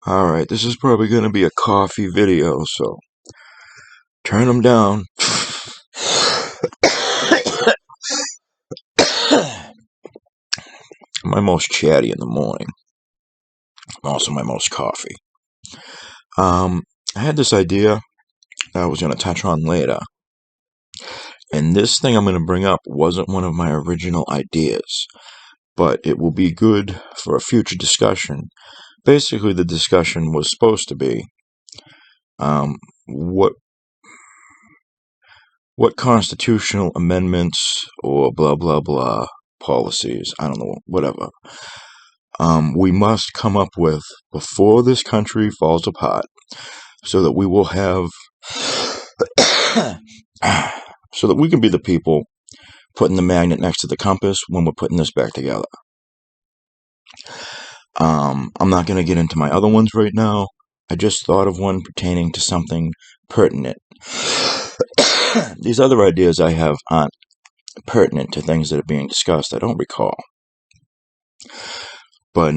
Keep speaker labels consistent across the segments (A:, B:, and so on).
A: Alright, this is probably going to be a coffee video, so turn them down. My most chatty in the morning. Also my most coffee. I had this idea that I was going to touch on later. And this thing I'm going to bring up wasn't one of my original ideas, but it will be good for a future discussion. Basically, the discussion was supposed to be what constitutional amendments or blah blah blah policies, I don't know, whatever, we must come up with before this country falls apart, so that we will have so that we can be the people putting the magnet next to the compass when we're putting this back together. I'm not going to get into my other ones right now. I just thought of one pertaining to something pertinent. These other ideas I have aren't pertinent to things that are being discussed. I don't recall. But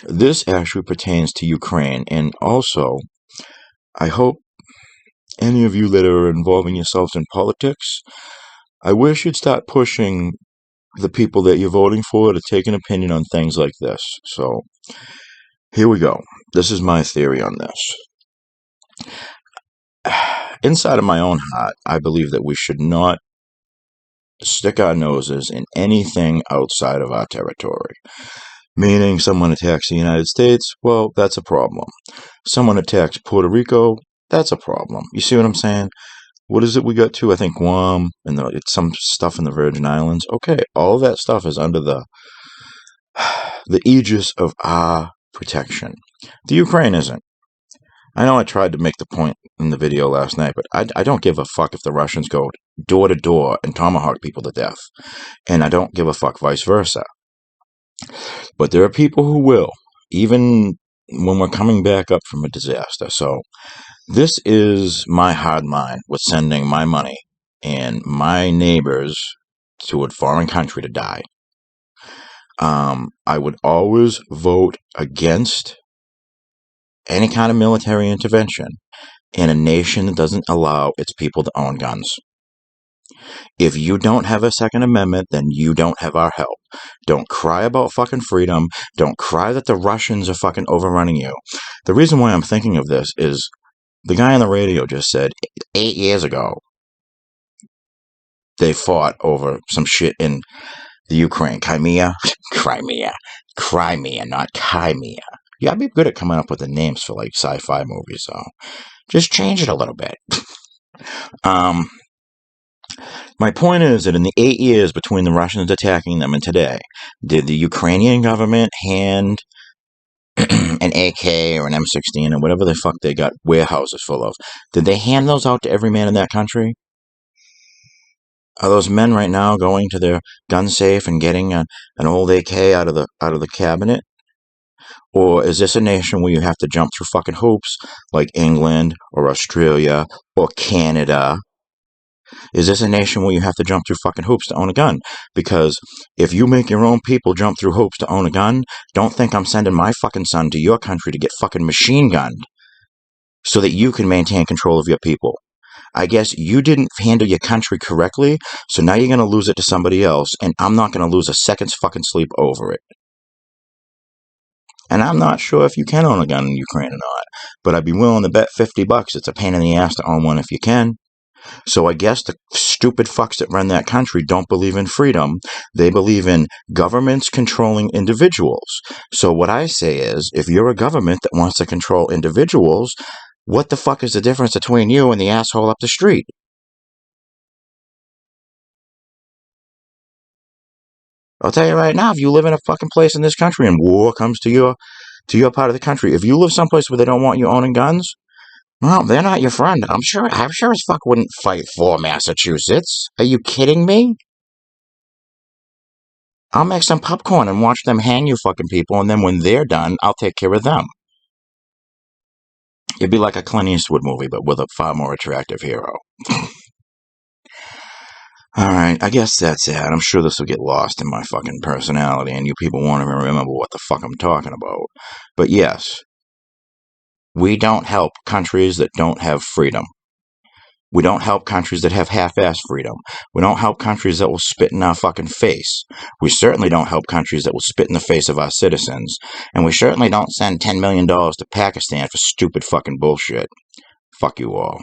A: this actually pertains to Ukraine. And also, I hope any of you that are involving yourselves in politics, I wish you'd start pushing the people that you're voting for to take an opinion on things like this. So, here we go. This is my theory on this. Inside of my own heart, I believe that we should not stick our noses in anything outside of our territory. Meaning, someone attacks the United States, well, that's a problem. Someone attacks Puerto Rico, that's a problem. You see what I'm saying? What is it we got to? I think Guam, and it's some stuff in the Virgin Islands. Okay, all that stuff is under the aegis of our protection. The Ukraine isn't. I know I tried to make the point in the video last night, but I don't give a fuck if the Russians go door to door and tomahawk people to death. And I don't give a fuck vice versa. But there are people who will, even when we're coming back up from a disaster. So this is my hard line with sending my money and my neighbors to a foreign country to die. I would always vote against any kind of military intervention in a nation that doesn't allow its people to own guns. If you don't have a Second Amendment, then you don't have our help. Don't cry about fucking freedom. Don't cry that the Russians are fucking overrunning you. The reason why I'm thinking of this is the guy on the radio just said 8 years ago they fought over some shit in the Ukraine. Crimea, not Crimea. Yeah, I'd be good at coming up with the names for like sci-fi movies, though. Just change it a little bit. My point is that in the 8 years between the Russians attacking them and today, did the Ukrainian government hand an AK or an M16 or whatever the fuck they got warehouses full of, did they hand those out to every man in that country? Are those men right now going to their gun safe and getting an old AK out of the cabinet? Or is this a nation where you have to jump through fucking hoops like England or Australia or Canada? Is this a nation where you have to jump through fucking hoops to own a gun? Because if you make your own people jump through hoops to own a gun, don't think I'm sending my fucking son to your country to get fucking machine gunned so that you can maintain control of your people. I guess you didn't handle your country correctly, so now you're going to lose it to somebody else, and I'm not going to lose a second's fucking sleep over it. And I'm not sure if you can own a gun in Ukraine or not, but I'd be willing to bet $50 it's a pain in the ass to own one if you can. So I guess the stupid fucks that run that country don't believe in freedom. They believe in governments controlling individuals. So what I say is, if you're a government that wants to control individuals, what the fuck is the difference between you and the asshole up the street? I'll tell you right now, if you live in a fucking place in this country and war comes to your part of the country, if you live someplace where they don't want you owning guns, well, they're not your friend. I'm sure as fuck wouldn't fight for Massachusetts. Are you kidding me? I'll make some popcorn and watch them hang you fucking people, and then when they're done, I'll take care of them. It'd be like a Clint Eastwood movie, but with a far more attractive hero. Alright, I guess that's it. I'm sure this will get lost in my fucking personality, and you people won't even remember what the fuck I'm talking about. But yes, We don't help countries that don't have freedom. We don't help countries that have half-ass freedom. We don't help countries that will spit in our fucking face. We certainly don't help countries that will spit in the face of our citizens. And we certainly don't send $10 million to Pakistan for stupid fucking bullshit. Fuck you all.